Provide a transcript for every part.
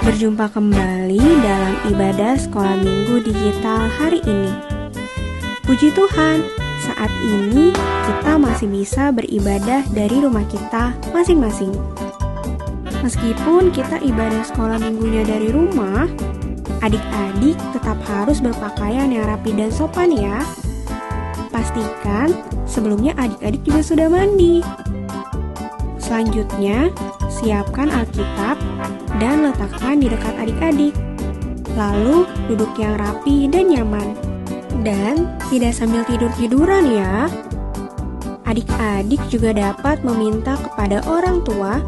Berjumpa kembali dalam ibadah sekolah minggu digital hari ini. Puji Tuhan, saat ini kita masih bisa beribadah dari rumah kita masing-masing. Meskipun kita ibadah sekolah minggunya dari rumah, adik-adik tetap harus berpakaian yang rapi dan sopan ya. Pastikan sebelumnya adik-adik juga sudah mandi. Selanjutnya, siapkan Alkitab dan letakkan di dekat adik-adik. Lalu duduk yang rapi dan nyaman. Dan tidak sambil tidur-tiduran ya. Adik-adik juga dapat meminta kepada orang tua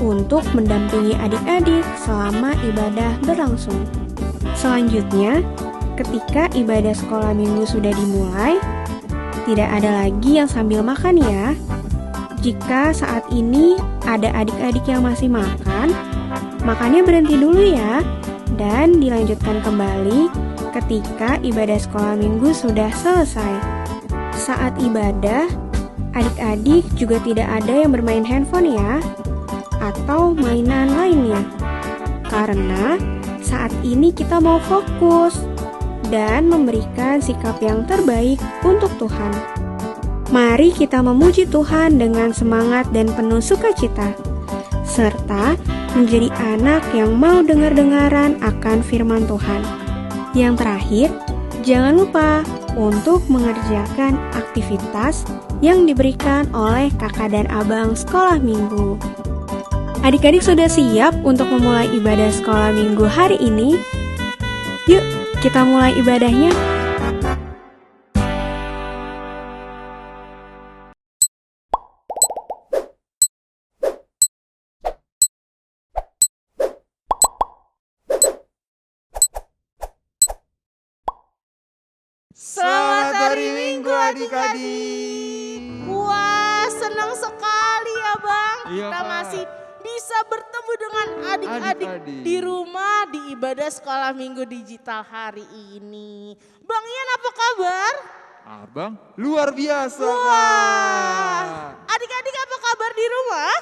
untuk mendampingi adik-adik selama ibadah berlangsung. Selanjutnya, ketika ibadah sekolah minggu sudah dimulai, tidak ada lagi yang sambil makan ya. Jika saat ini ada adik-adik yang masih makan, makannya berhenti dulu ya, dan dilanjutkan kembali ketika ibadah sekolah minggu sudah selesai. Saat ibadah, adik-adik juga tidak ada yang bermain handphone ya, atau mainan lainnya. Karena saat ini kita mau fokus dan memberikan sikap yang terbaik untuk Tuhan. Mari kita memuji Tuhan dengan semangat dan penuh sukacita, serta menjadi anak yang mau dengar-dengaran akan firman Tuhan. Yang terakhir, jangan lupa untuk mengerjakan aktivitas yang diberikan oleh kakak dan abang sekolah minggu. Adik-adik sudah siap untuk memulai ibadah sekolah minggu hari ini? Yuk, kita mulai ibadahnya. Selamat hari Minggu adik-adik. Wah, senang sekali ya Bang. Iya, Kita Kak. masih bisa bertemu dengan adik-adik Adik-adik. di rumah di ibadah sekolah minggu digital hari ini. Bang Ian, apa kabar? Abang luar biasa. Wah, Kak. adik-adik apa kabar di rumah?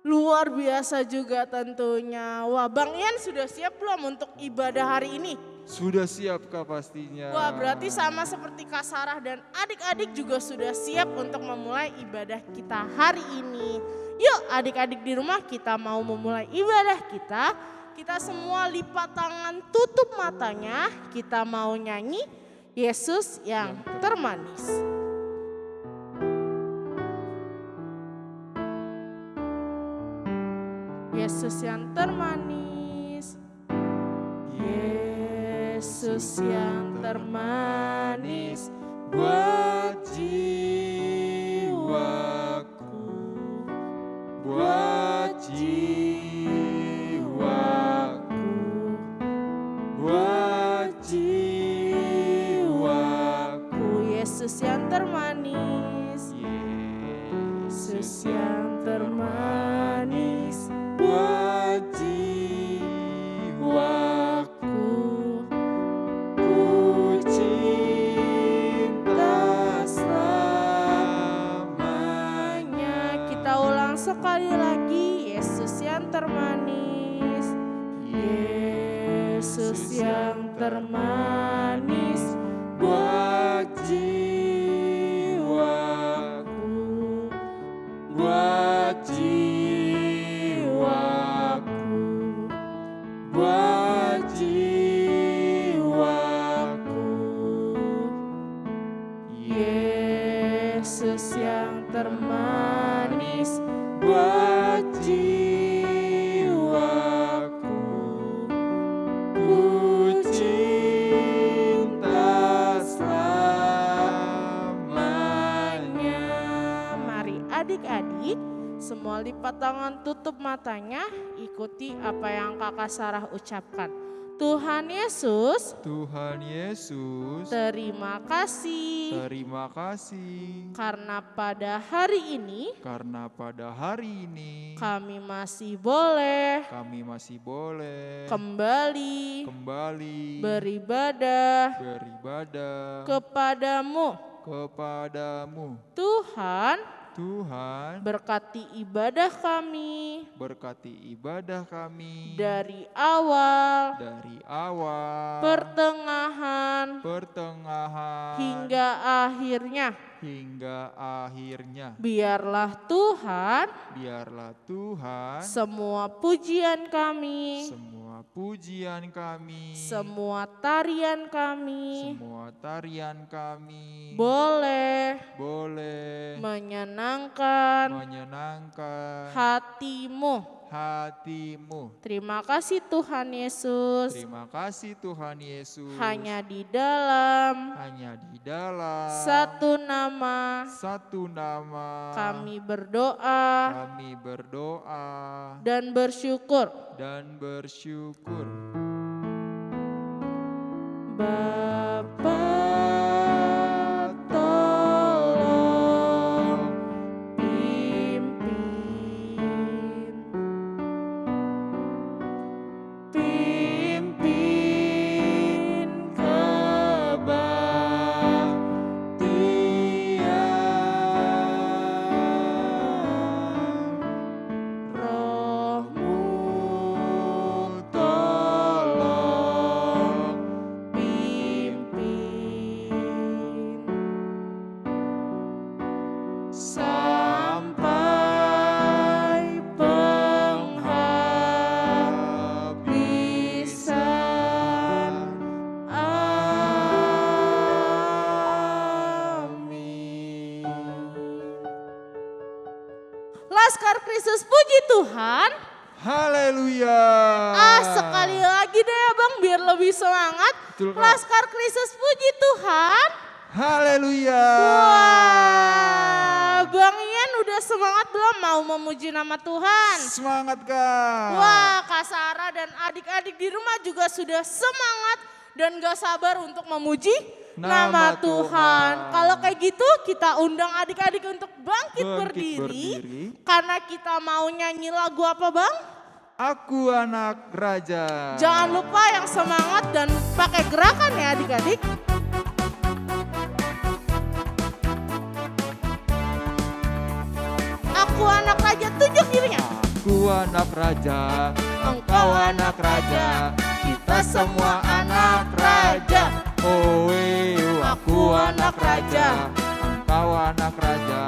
Luar biasa juga tentunya. Wah, Bang Ian sudah siap belum untuk ibadah hari ini? Sudah siap Kak pastinya. Wah, berarti sama seperti Kak Sarah dan adik-adik juga sudah siap untuk memulai ibadah kita hari ini. Yuk adik-adik di rumah, kita mau memulai ibadah kita. Kita semua lipat tangan, tutup matanya. Kita mau nyanyi Yesus yang termanis. Yesus yang termanis. Yesus yang termanis buat jiwaku, buat jiwaku, buat jiwaku. Yesus yang termanis. Yesus yang termanis Buat jiwaku, ku cinta selamanya. Kita ulang sekali lagi. Yesus yang termanis. Yesus yang termanis Buat jiwaku, buat jiwaku, buat jiwaku. Yesus yang termanis Buat jiwaku, ku cinta selamanya. Mari adik-adik semua lipat tangan, tutup matanya, ikuti apa yang kakak Sarah ucapkan. Tuhan Yesus, Tuhan Yesus, terima kasih terima kasih karena pada hari ini karena pada hari ini kami masih boleh kami masih boleh kembali beribadah beribadah kepadamu. kepadamu. Tuhan, Tuhan, berkati ibadah kami berkati ibadah kami dari awal, pertengahan, hingga akhirnya. Biarlah Tuhan semua pujian kami, semua tarian kami boleh menyenangkan hatimu. Terima kasih Tuhan Yesus. Hanya di dalam satu nama kami berdoa dan bersyukur. Bapa, tolong pimpin kebaktian, Roh-Mu tolong pimpin sampai penghabisan. Amin. Laskar Kristus, puji Tuhan. Haleluya. Sekali lagi deh ya Bang, biar lebih semangat. Betul, Kak. Laskar Kristus, puji Tuhan. Haleluya. Wah, Bang Ian udah semangat belum mau memuji nama Tuhan? Semangat, Kak. Wah, Kak Sarah dan adik-adik di rumah juga sudah semangat dan gak sabar untuk memuji nama Tuhan. Kalau kayak gitu kita undang adik-adik untuk bangkit berdiri. Karena kita mau nyanyi lagu apa Bang? Aku anak raja. Jangan lupa yang semangat dan pakai gerakan ya adik-adik. Aku anak raja, tunjuk dirinya. Aku anak raja, engkau anak raja, kita semua anak raja. Oh, aku anak raja, engkau anak raja,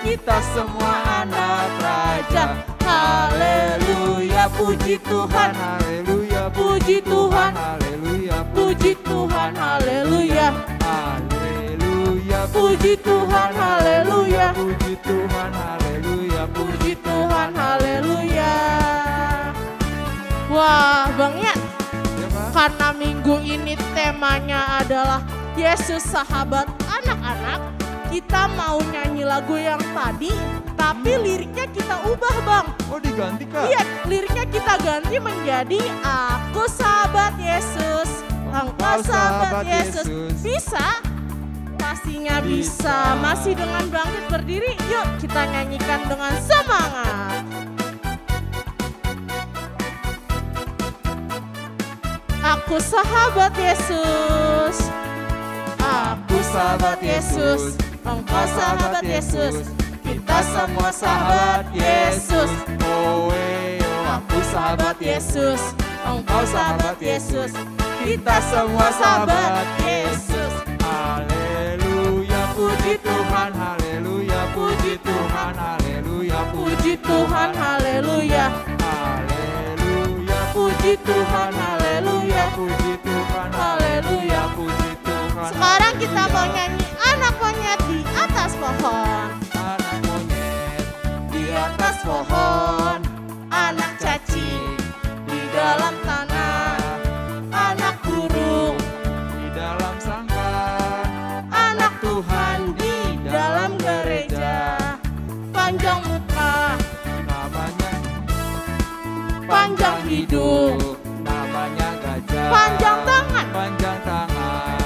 kita semua anak raja. Haleluya, puji Tuhan, haleluya, puji Tuhan, haleluya, puji Tuhan, haleluya, haleluya, puji Tuhan, haleluya, puji Tuhan, haleluya, puji Tuhan, haleluya. Wah, Bang Ian, Ya, Kak? karena minggu ini temanya adalah Yesus sahabat anak-anak, kita mau nyanyi lagu yang tadi, tapi liriknya kita ubah Bang. Oh, diganti, Kak? Iya, liriknya kita ganti menjadi Aku sahabat Yesus, engkau sahabat Yesus. Bisa? Pastinya bisa. Masih dengan bangkit berdiri, yuk kita nyanyikan dengan semangat. Aku sahabat Yesus, aku sahabat Yesus, engkau sahabat Yesus, kita semua sahabat Yesus. Oh, Aku sahabat Yesus, engkau sahabat Yesus, kita semua sahabat Yesus. haleluya, puji Tuhan, haleluya, puji Tuhan, haleluya, Puji Tuhan, haleluya, haleluya, puji Tuhan, haleluya, puji Tuhan, haleluya. puji Tuhan. Sekarang kita mau nyanyi anak monyet di atas pohon. Anak monyet Di atas pohon, anak cacing di dalam tanah, anak burung, di dalam sangkar, anak Tuhan di dalam gereja. Panjang muka, namanya panjang hidung, namanya gajah, panjang tangan, panjang tangan,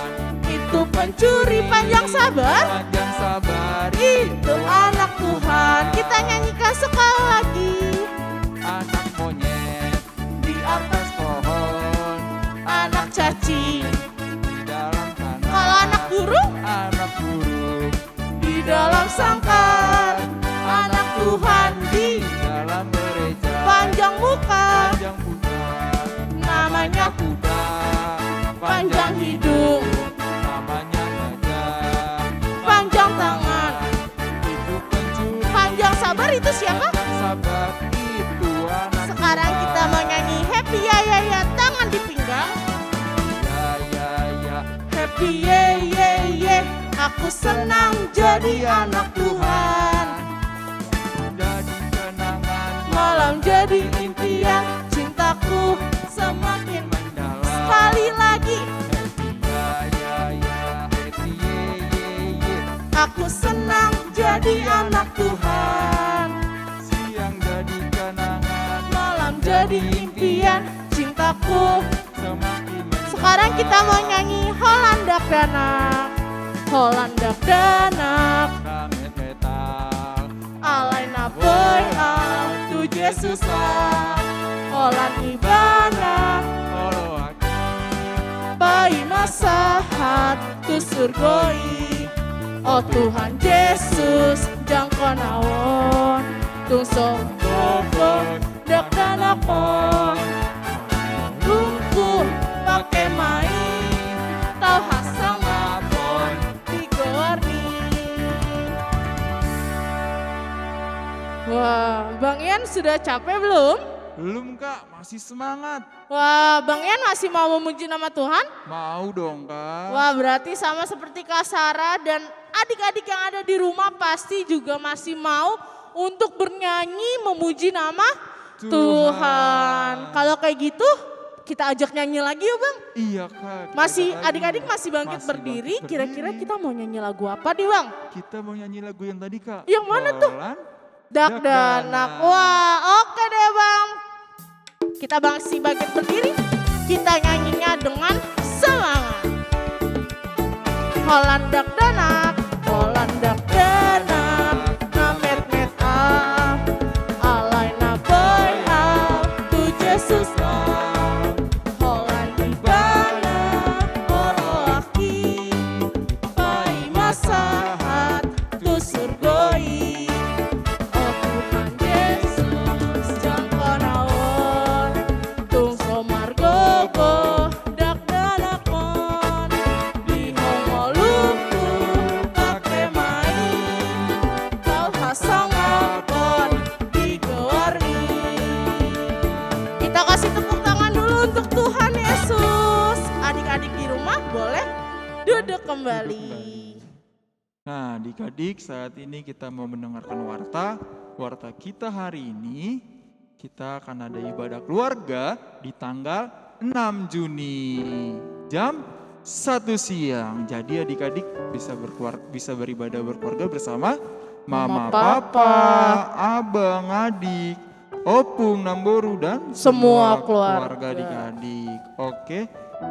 itu pencuri panjang sabar. panjang sabar, Itu anak Tuhan. Kita nyanyikan sekali lagi. anak monyet di atas pohon, Anak cacing, di dalam tanah, kalau anak burung anak burung di dalam sangkar. panjang hidung, namanya gajah. panjang tangan, Itu pencuri. panjang sabar itu siapa? Sabar itu anak Sekarang Tuhan. kita mau nyanyi happy ya ya ya, tangan di pinggang. Ya ya ya. Happy ye ye ye, aku senang jadi anak Tuhan. Jadi kenangan Malam jadi impian, cintaku semakin mendalam. sekali lagi. Happy ya ya ya. Happy ye ye ye. Aku senang jadi anak Tuhan. Siang jadi kenangan Malam jadi impian, cintaku. semakin mendalam. Sekarang kita mau nyanyi Holandak Danak. Holandak Danak, Ramet metal. alaina boy al tu Jesus lah. Holan ibana, Olo aki. pai masahat tu surgoi. Oh Tuhan Yesus, jangkau nawon, tungsong bobon, dak danakon. Lumpuh pakai main, tau hasang ngapon, digorni. Wah, Bang Ian sudah capek belum? Belum Kak, masih semangat. Wah, Bang Ian masih mau memuji nama Tuhan? Mau dong Kak. Wah, berarti sama seperti Kak Sarah dan adik-adik yang ada di rumah pasti juga masih mau untuk bernyanyi memuji nama Tuhan. Kalau kayak gitu, kita ajak nyanyi lagi yuk Bang. Iya Kak. kita Masih ajak lagi. adik-adik masih bangkit Masih berdiri, bangkit kira-kira berdiri. kita mau nyanyi lagu apa nih Bang? Kita mau nyanyi lagu yang tadi Kak. Yang mana tuh? Holan. Dak Danak. Wah, oke deh Bang. Kita masih bangkit berdiri, kita nyanyinya dengan semangat. Holland Dak Danak, Holland Dak Danak, namet met ah, alaina boy ah, tu Jesus ah. Holland ibana, oroaki, pai masahat, tu surgoi. Oh Tuhan Yesus, jangkau nawon, tung somar gogo, dak danakon, di hongoluku pake main, kau hasang ngapon, di gewarni. Kita kasih tepuk tangan dulu untuk Tuhan Yesus. Adik-adik di rumah boleh duduk kembali. Nah adik-adik saat ini kita mau mendengarkan warta. Warta kita hari ini kita akan ada ibadah keluarga di tanggal 6 Juni jam 1 siang. Jadi adik-adik bisa beribadah berkeluarga bersama Mama, Papa, Abang, Adik, Opung, Namboru dan Semua keluarga. adik-adik. Oke,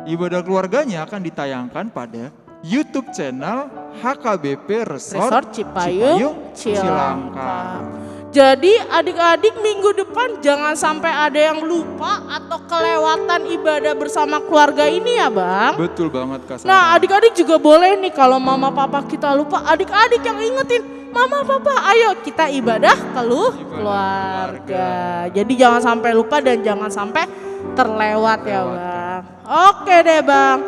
ibadah keluarganya akan ditayangkan pada YouTube channel HKBP Resort Cipayung, Cilangkap. Jadi adik-adik minggu depan jangan sampai ada yang lupa atau kelewatan ibadah bersama keluarga ini ya Bang. Betul banget Kak Sarah. Nah adik-adik juga boleh nih kalau mama papa kita lupa, adik-adik yang ingetin, mama papa ayo kita ibadah keluarga. Jadi jangan sampai lupa dan jangan sampai terlewat ya Bang. Oke deh Bang.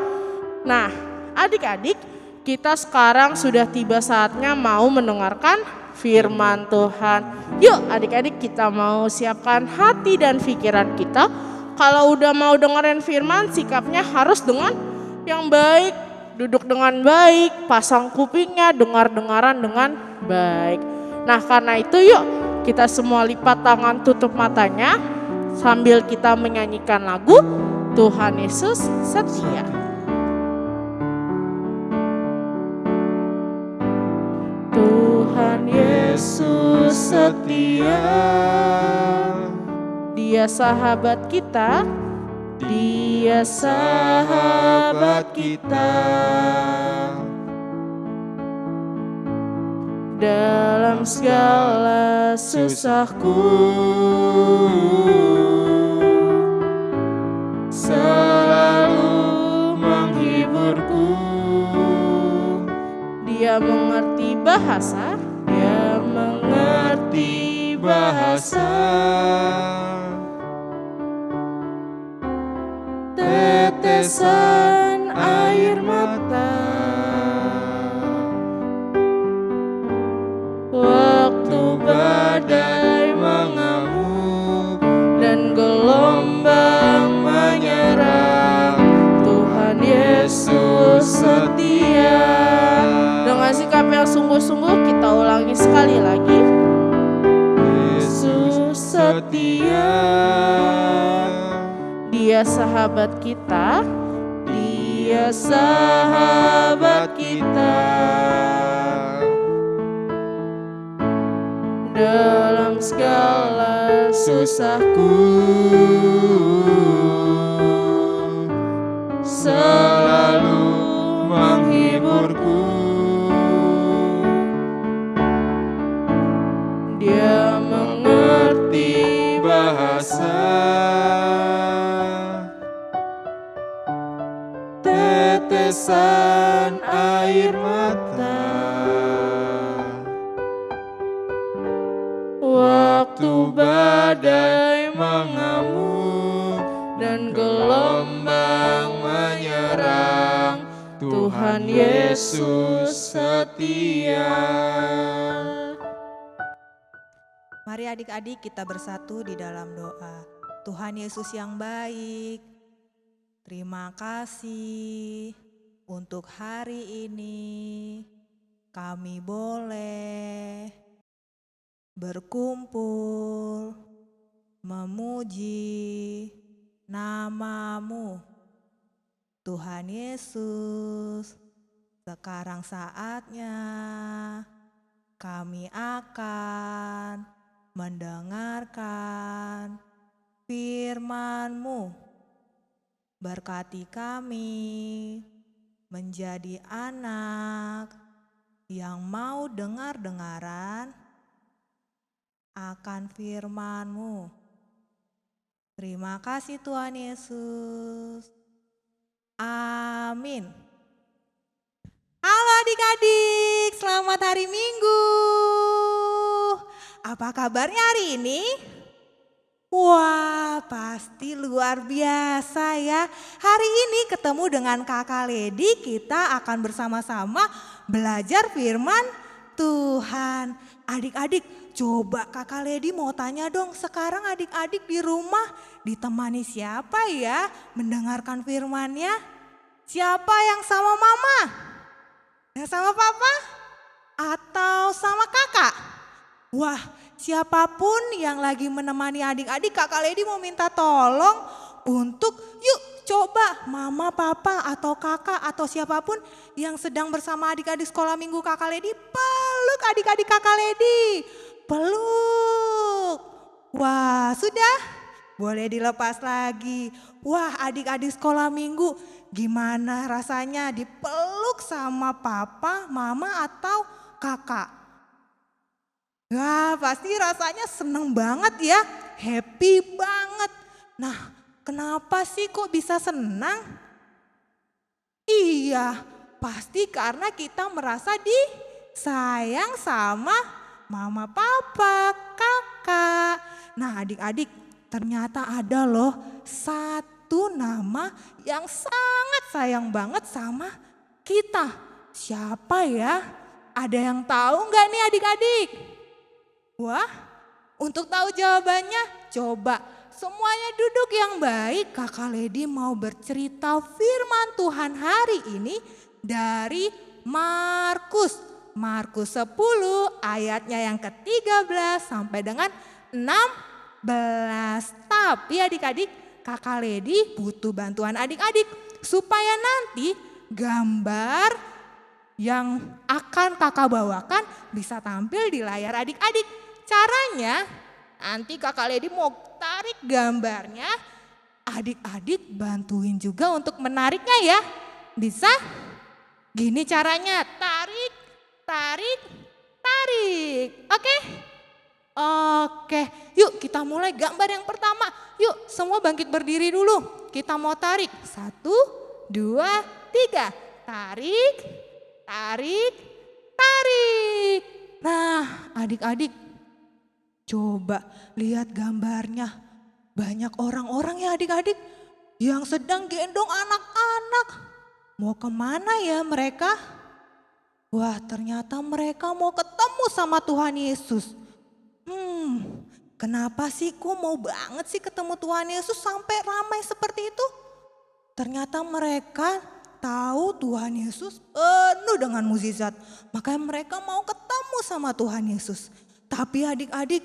Nah adik-adik kita sekarang sudah tiba saatnya mau mendengarkan firman Tuhan. Yuk adik-adik kita mau siapkan hati dan pikiran kita. Kalau udah mau dengerin firman sikapnya harus dengan yang baik. Duduk dengan baik, pasang kupingnya, dengar-dengaran dengan baik. Nah karena itu yuk kita semua lipat tangan tutup matanya. Sambil kita menyanyikan lagu Tuhan Yesus setia. Tuhan Yesus setia, Dia sahabat kita, Dia sahabat kita. Dalam segala susahku, selalu menghiburku. Dia mengerti bahasa, Dia mengerti bahasa. Tetesan air mata. Waktu badai mengamuk dan gelombang menyerang, Tuhan Yesus setia. Dengan sikap yang sungguh-sungguh kita ulangi sekali lagi. Yesus setia, Dia sahabat kita, Dia sahabat kita. Dalam segala susahku selalu menghiburku. Dia mengerti bahasa tetesan air mata. Waktu badai mengamuk dan gelombang menyerang, Tuhan Yesus setia. Mari adik-adik kita bersatu di dalam doa. Tuhan Yesus yang baik, terima kasih untuk hari ini kami boleh berkumpul memuji nama-Mu. Tuhan Yesus, sekarang saatnya kami akan mendengarkan firman-Mu. Berkati kami menjadi anak yang mau dengar-dengaran akan firman-Mu. Terima kasih Tuhan Yesus. Amin. Halo adik-adik, selamat hari Minggu. Apa kabarnya hari ini? Wah, pasti luar biasa ya. Hari ini ketemu dengan Kakak Ledi, kita akan bersama-sama belajar firman Tuhan. Adik-adik, coba Kakak Ledi mau tanya dong, sekarang adik-adik di rumah ditemani siapa ya mendengarkan firman-Nya? Siapa yang sama mama? Yang sama papa? Atau sama kakak? Wah, siapapun yang lagi menemani adik-adik, Kakak Ledi mau minta tolong untuk yuk coba mama, papa, atau kakak, atau siapapun yang sedang bersama adik-adik sekolah minggu Kakak Ledi, peluk adik-adik Kakak Ledi. Peluk. Wah, sudah? Boleh dilepas lagi. Wah, adik-adik sekolah minggu, gimana rasanya dipeluk sama papa, mama, atau kakak? Wah, pasti rasanya seneng banget ya, happy banget. Nah, kenapa sih kok bisa senang? Iya, pasti karena kita merasa disayang sama mama, papa, kakak. Nah adik-adik, ternyata ada loh satu nama yang sangat sayang banget sama kita. Siapa ya? Ada yang tahu nggak nih adik-adik? Wah, untuk tahu jawabannya, coba semuanya duduk yang baik. Kakak Ledi mau bercerita firman Tuhan hari ini dari Markus. Markus 10 ayatnya yang ke-13 sampai dengan 16. Tapi adik-adik, Kakak Ledi butuh bantuan adik-adik supaya nanti gambar yang akan kakak bawakan bisa tampil di layar adik-adik. Caranya nanti Kakak Ledi mau tarik gambarnya, adik-adik bantuin juga untuk menariknya ya. Bisa? Gini caranya, tarik, tarik, tarik. Oke? Oke, yuk kita mulai gambar yang pertama. Yuk semua bangkit berdiri dulu. Kita mau tarik. 1, 2, 3. Tarik, tarik, tarik. Nah adik-adik, coba lihat gambarnya. Banyak orang-orang ya adik-adik yang sedang gendong anak-anak. Mau kemana ya mereka? Wah, ternyata mereka mau ketemu sama Tuhan Yesus. Kenapa sih kok mau banget sih ketemu Tuhan Yesus sampai ramai seperti itu? Ternyata mereka tahu Tuhan Yesus penuh dengan mukjizat. Makanya mereka mau ketemu sama Tuhan Yesus. Tapi adik-adik,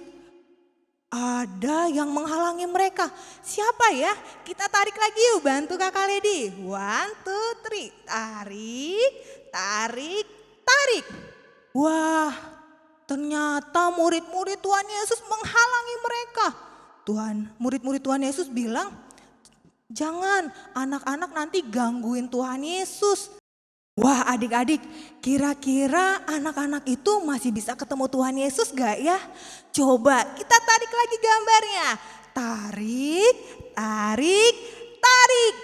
ada yang menghalangi mereka. Siapa ya? Kita tarik lagi yuk, bantu Kakak Ledi. 1, 2, 3. Tarik, tarik, tarik. Wah, ternyata murid-murid Tuhan Yesus menghalangi mereka. Murid-murid Tuhan Yesus bilang, jangan, anak-anak nanti gangguin Tuhan Yesus. Wah, adik-adik, kira-kira anak-anak itu masih bisa ketemu Tuhan Yesus gak ya? Coba kita tarik lagi gambarnya. Tarik, tarik, tarik.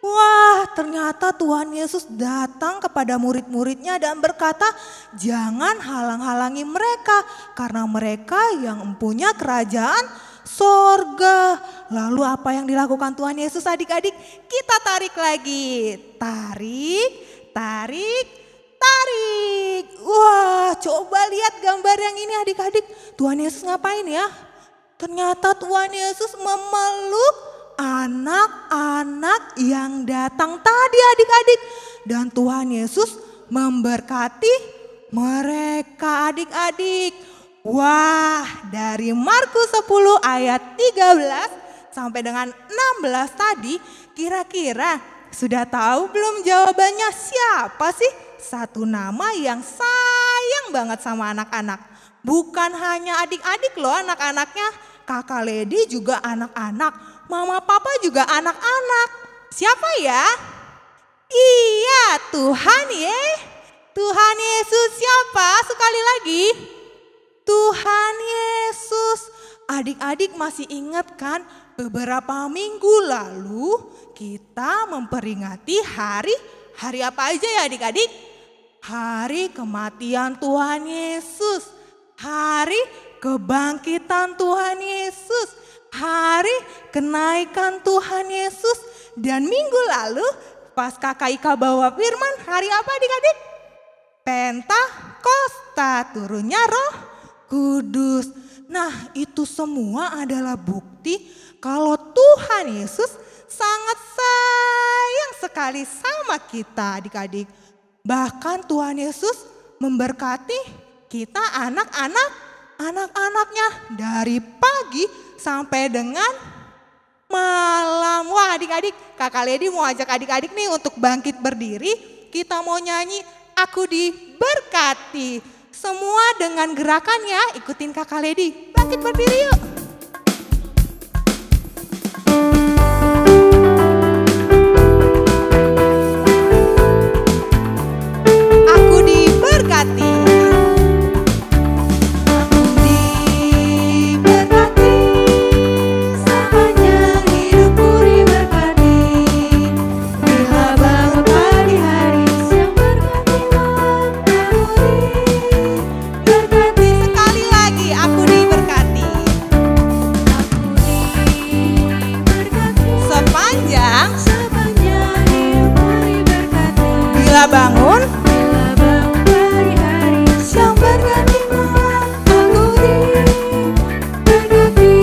Wah, ternyata Tuhan Yesus datang kepada murid-muridnya dan berkata, jangan halang-halangi mereka karena mereka yang mempunyai kerajaan sorga. Lalu apa yang dilakukan Tuhan Yesus adik-adik? Kita tarik lagi. Tarik, tarik, tarik. Wah, coba lihat gambar yang ini adik-adik. Tuhan Yesus ngapain ya? Ternyata Tuhan Yesus memeluk anak-anak yang datang tadi adik-adik. Dan Tuhan Yesus memberkati mereka adik-adik. Wah, dari Markus 10 ayat 13 sampai dengan 16 tadi, kira-kira sudah tahu belum jawabannya siapa sih satu nama yang sayang banget sama anak-anak? Bukan hanya adik-adik loh anak-anaknya, Kakak Ledi juga anak-anak, Mama Papa juga anak-anak. Siapa ya? Iya, Tuhan ya. Tuhan Yesus siapa? Sekali lagi. Tuhan Yesus. Adik-adik masih ingat kan beberapa minggu lalu kita memperingati hari apa aja ya adik-adik? Hari kematian Tuhan Yesus. Hari kebangkitan Tuhan Yesus. Hari kenaikan Tuhan Yesus. Dan minggu lalu pas Kakak Ika bawa firman, hari apa adik-adik? Pentakosta, turunnya Roh Kudus. Nah, itu semua adalah bukti kalau Tuhan Yesus sangat sayang sekali sama kita adik-adik. Bahkan Tuhan Yesus memberkati kita anak-anaknya dari pagi sampai dengan malam. Wah adik-adik, Kakak Ledi mau ajak adik-adik nih untuk bangkit berdiri. Kita mau nyanyi Aku Diberkati. Semua dengan gerakannya, ikutin Kakak Ledi. Bangkit berdiri yuk. Aku diberkati. Bangun hari-hari yang berganti malam, aku diberkati.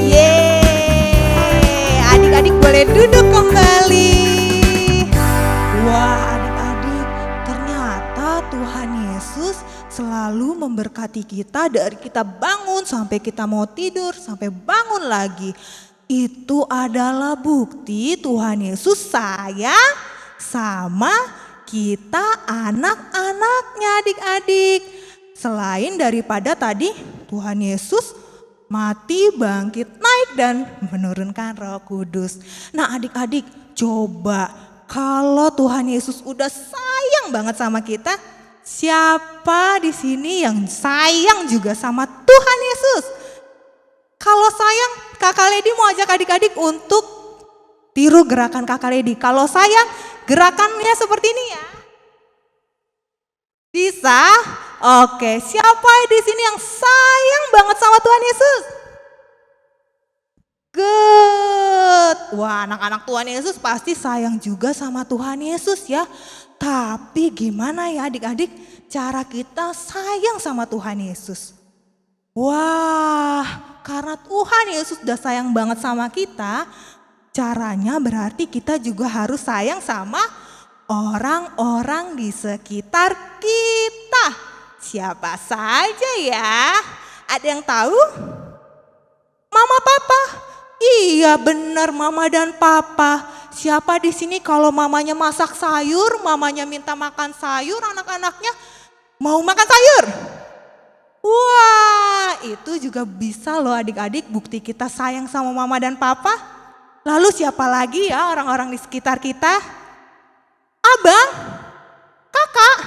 Yeay, adik-adik boleh duduk kembali. Wah adik-adik, ternyata Tuhan Yesus selalu memberkati kita dari kita bangun sampai kita mau tidur, sampai bangun lagi. Itu adalah bukti Tuhan Yesus sayang sama kita anak-anaknya adik-adik. Selain daripada tadi Tuhan Yesus mati, bangkit, naik dan menurunkan Roh Kudus. Nah adik-adik, coba kalau Tuhan Yesus udah sayang banget sama kita, siapa di sini yang sayang juga sama Tuhan Yesus? Kalau sayang, Kakak Ledi mau ajak adik-adik untuk tiru gerakan Kakak Ledi. Kalau sayang, gerakannya seperti ini ya. Bisa? Oke, siapa di sini yang sayang banget sama Tuhan Yesus? Good. Wah, anak-anak Tuhan Yesus pasti sayang juga sama Tuhan Yesus ya. Tapi gimana ya adik-adik cara kita sayang sama Tuhan Yesus? Wah, karena Tuhan Yesus udah sayang banget sama kita, caranya berarti kita juga harus sayang sama orang-orang di sekitar kita. Siapa saja ya? Ada yang tahu? Mama, papa. Iya benar, mama dan papa. Siapa di sini kalau mamanya masak sayur, mamanya minta makan sayur, anak-anaknya mau makan sayur? Wah, itu juga bisa loh adik-adik bukti kita sayang sama mama dan papa. Lalu siapa lagi ya orang-orang di sekitar kita? Abang, kakak.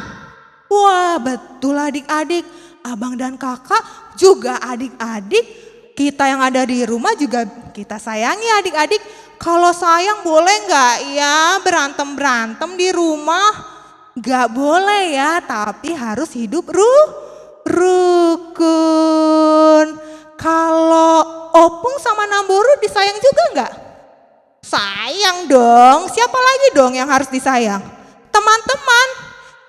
Wah, betul adik-adik. Abang dan kakak juga adik-adik. Kita yang ada di rumah juga kita sayangi adik-adik. Kalau sayang boleh nggak ya berantem-berantem di rumah? Nggak boleh ya, tapi harus hidup rukun. Kalau Opung sama Namboru disayang juga nggak? Sayang dong, siapa lagi dong yang harus disayang? Teman-teman.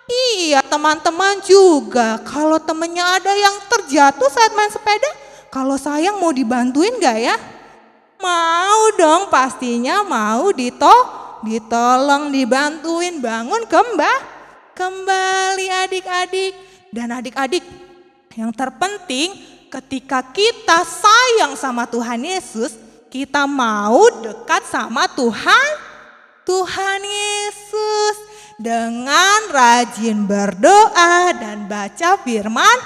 Iya teman-teman juga. Kalau temennya ada yang terjatuh saat main sepeda, kalau sayang mau dibantuin gak ya? Mau dong, pastinya mau ditolong, dibantuin, bangun kembali adik-adik. Dan adik-adik, yang terpenting ketika kita sayang sama Tuhan Yesus, kita mau dekat sama Tuhan Yesus. Dengan rajin berdoa dan baca firman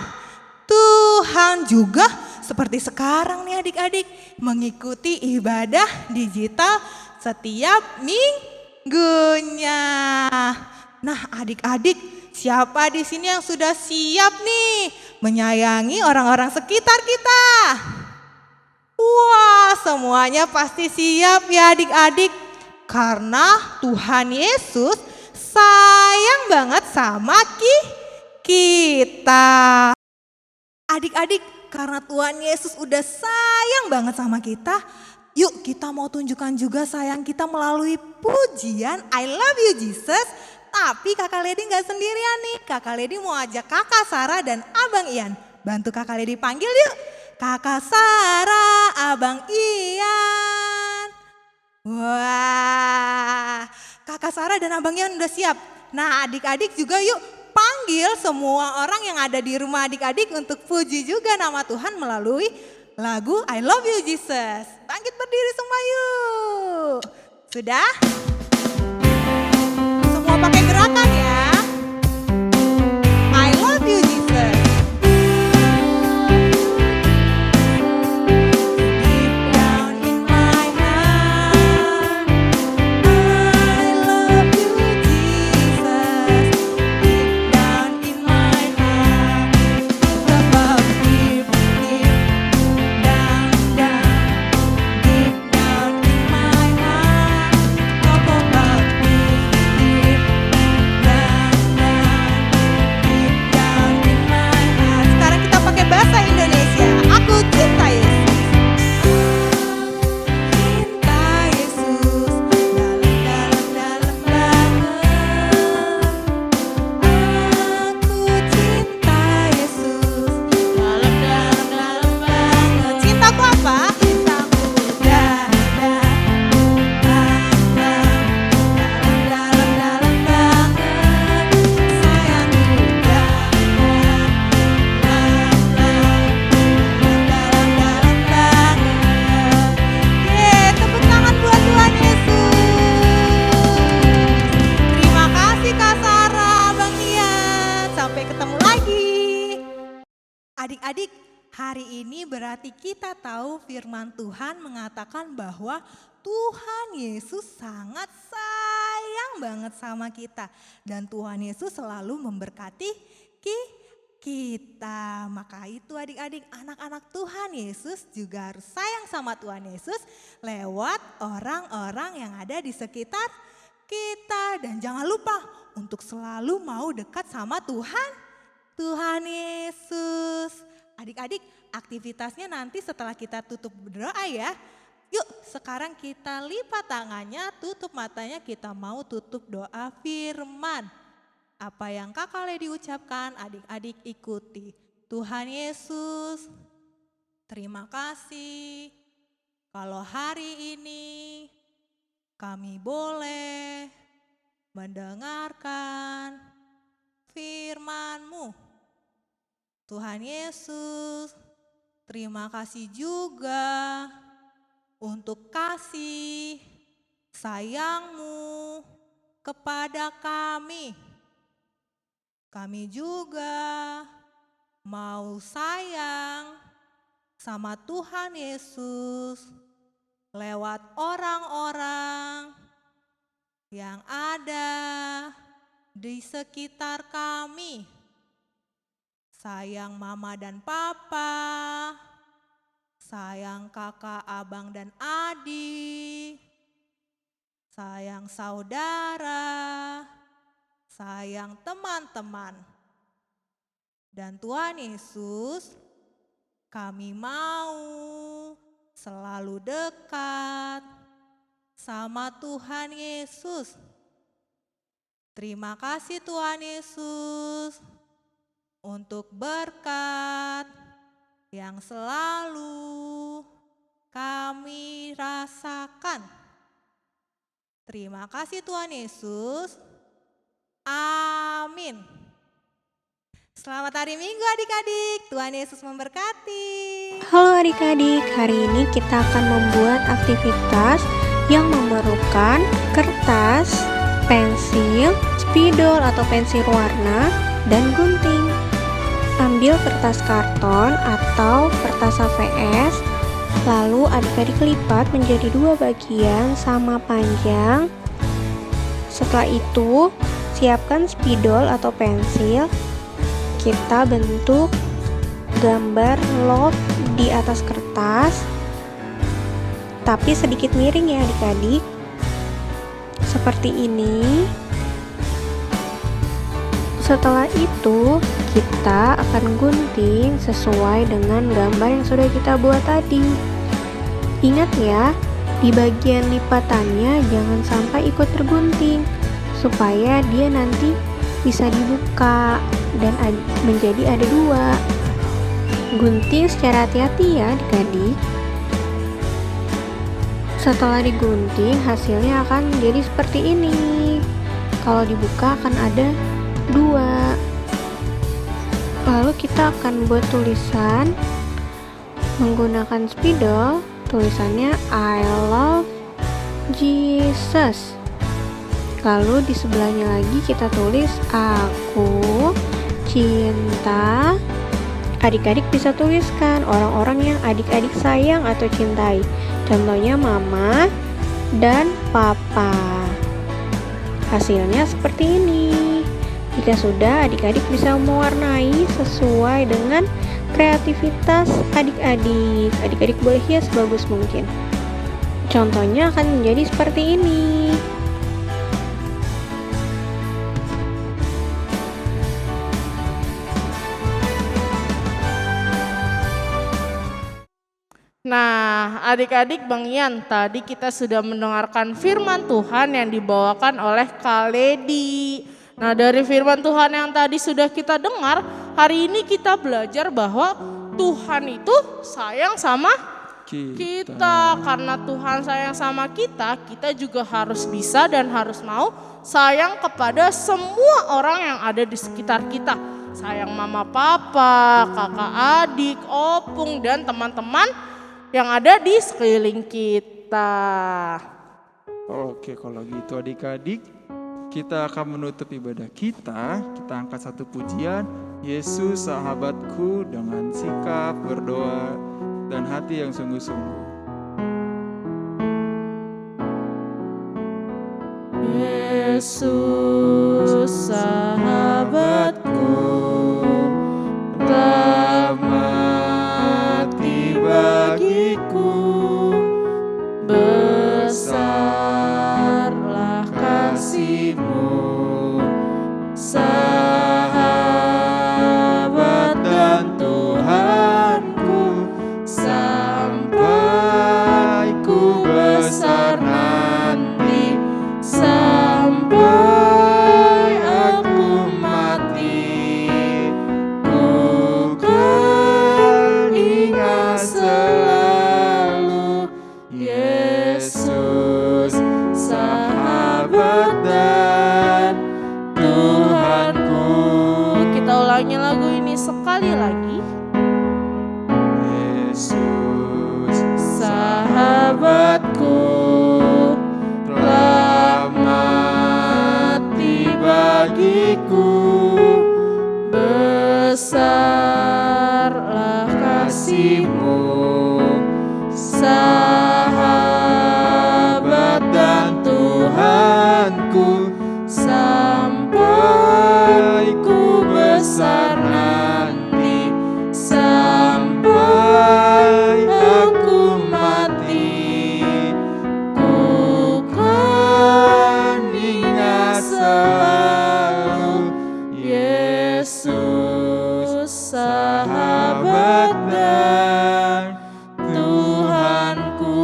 Tuhan juga. Seperti sekarang nih adik-adik, mengikuti ibadah digital setiap minggunya. Nah adik-adik, siapa di sini yang sudah siap nih menyayangi orang-orang sekitar kita? Wah, semuanya pasti siap ya adik-adik. Karena Tuhan Yesus sayang banget sama kita. Adik-adik, karena Tuhan Yesus udah sayang banget sama kita, yuk kita mau tunjukkan juga sayang kita melalui pujian I Love You Jesus. Tapi kakak Lady gak sendirian nih, kakak Lady mau ajak kakak Sarah dan abang Ian. Bantu kakak Lady panggil yuk, kakak Sarah, abang Ian. Wah, kakak Sarah dan abang Ian udah siap. Nah adik-adik juga yuk panggil semua orang yang ada di rumah adik-adik untuk puji juga nama Tuhan melalui lagu I Love You Jesus. Bangkit berdiri semua yuk. Sudah? Semua pakai gerakan ya. I love you Jesus. Deep down in my heart, I love you Jesus. Deep down in my heart, above deep down, deep down in my heart, up above deep down, deep down in my heart. Sekarang kita pakai bahasa Indonesia. Aku cinta Yesus. Cinta Yesus dalam-dalam banget. Aku cinta Yesus dalam-dalam banget. Cintaku apa? Cintaku dalam-dalam banget. Sayangku dalam-dalam banget. Tepuk tangan buat Tuhan Yesus. Terima kasih Kak Sarah, Bang Ian. Sampai ketemu lagi. Adik-adik, hari ini berarti kita tahu firman Tuhan mengatakan bahwa Tuhan Yesus sangat sayang banget sama kita. Dan Tuhan Yesus selalu memberkati kita. Maka itu adik-adik, anak-anak Tuhan Yesus juga harus sayang sama Tuhan Yesus lewat orang-orang yang ada di sekitar kita. Dan jangan lupa untuk selalu mau dekat sama Tuhan Yesus. Adik-adik, aktivitasnya nanti setelah kita tutup berdoa ya. Yuk sekarang kita lipat tangannya, tutup matanya, kita mau tutup doa firman. Apa yang Kakak Ledi ucapkan, adik-adik ikuti. Tuhan Yesus, terima kasih kalau hari ini kami boleh mendengarkan firman-Mu. Tuhan Yesus, terima kasih juga untuk kasih sayang-Mu kepada kami. Kami juga mau sayang sama Tuhan Yesus lewat orang-orang yang ada di sekitar kami. Sayang mama dan papa, sayang kakak, abang dan adik, sayang saudara, sayang teman-teman. Dan Tuhan Yesus, kami mau selalu dekat sama Tuhan Yesus. Terima kasih Tuhan Yesus untuk berkat yang selalu kami rasakan. Terima kasih Tuhan Yesus. Amin. Selamat hari Minggu adik-adik, Tuhan Yesus memberkati. Halo adik-adik, hari ini kita akan membuat aktivitas yang memerlukan kertas, pensil, spidol atau pensil warna, dan gunting. Ambil kertas karton atau kertas HVS, lalu adik-adik lipat menjadi 2 bagian sama panjang. Setelah itu, siapkan spidol atau pensil. Kita bentuk gambar love di atas kertas, tapi sedikit miring ya adik-adik, seperti ini. Setelah itu kita akan gunting sesuai dengan gambar yang sudah kita buat tadi. Ingat ya, di bagian lipatannya jangan sampai ikut tergunting, supaya dia nanti bisa dibuka dan menjadi ada 2. Gunting secara hati-hati ya adik-adik. Setelah digunting, hasilnya akan menjadi seperti ini. Kalau dibuka akan ada 2. Lalu kita akan buat tulisan menggunakan spidol. Tulisannya I love Jesus. Lalu di sebelahnya lagi kita tulis aku cinta. Adik-adik bisa tuliskan orang-orang yang adik-adik sayang atau cintai. Contohnya mama dan papa. Hasilnya seperti ini. Jika sudah, adik-adik bisa mewarnai sesuai dengan kreativitas adik-adik. Adik-adik boleh hias sebagus mungkin. Contohnya akan menjadi seperti ini. Nah, adik-adik Bang Ian, tadi kita sudah mendengarkan firman Tuhan yang dibawakan oleh Kak Ledi. Nah, dari firman Tuhan yang tadi sudah kita dengar, hari ini kita belajar bahwa Tuhan itu sayang sama kita. Karena Tuhan sayang sama kita, kita juga harus bisa dan harus mau sayang kepada semua orang yang ada di sekitar kita. Sayang mama papa, kakak adik, opung, dan teman-teman yang ada di sekeliling kita. Oke, kalau gitu adik-adik, kita akan menutup ibadah kita. Kita angkat satu pujian, Yesus sahabatku, dengan sikap berdoa dan hati yang sungguh-sungguh. Yesus sahabatku, telah mati bagiku, besarlah kasih-Mu, sahabat dan Tuhanku, sampai ku bagiku, besarlah kasih-Mu, sahabat dan Tuhanku, sampai ku besar nanti, sampai aku mati, ku kan ingat selalu Yesus, sahabat dan Tuhanku.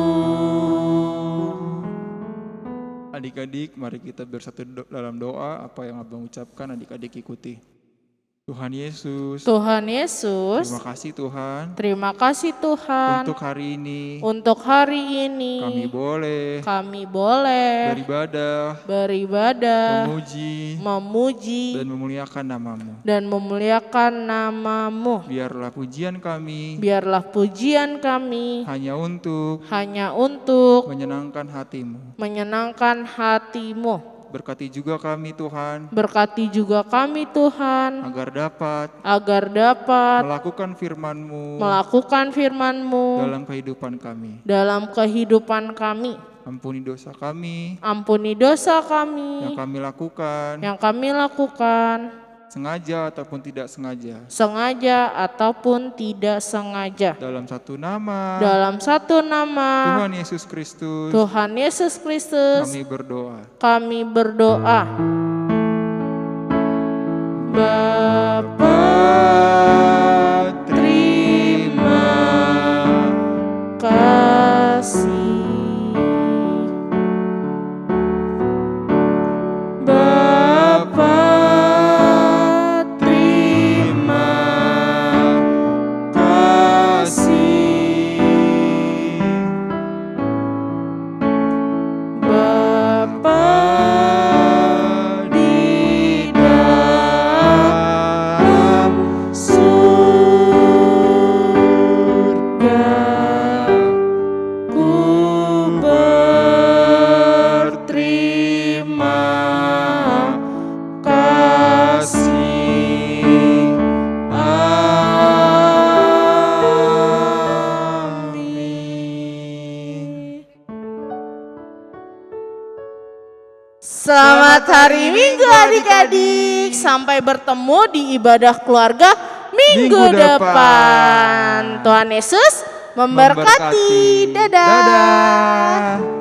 Adik-adik, mari kita bersatu dalam doa. Apa yang Abang ucapkan, adik-adik ikuti. Tuhan Yesus, Tuhan Yesus, terima kasih Tuhan terima kasih Tuhan untuk hari ini. untuk hari ini. Kami boleh beribadah, memuji memuji, dan memuliakan nama-Mu. dan memuliakan nama-Mu. Biarlah pujian kami hanya hanya untuk menyenangkan hati-Mu. menyenangkan hati-Mu. Berkati juga kami Tuhan, Berkati juga kami Tuhan, agar dapat melakukan firman-Mu dalam kehidupan kami. Ampuni dosa kami yang kami lakukan, sengaja ataupun tidak sengaja. Dalam satu nama Tuhan Yesus Kristus, kami berdoa. Bapa, terima kasih. Bapa, terima kasih. Bapa di dalam surga, ku berterima kasih. Amin. Selamat hari Minggu adik-adik. Sampai bertemu di ibadah keluarga minggu depan. Tuhan Yesus memberkati. Dadah.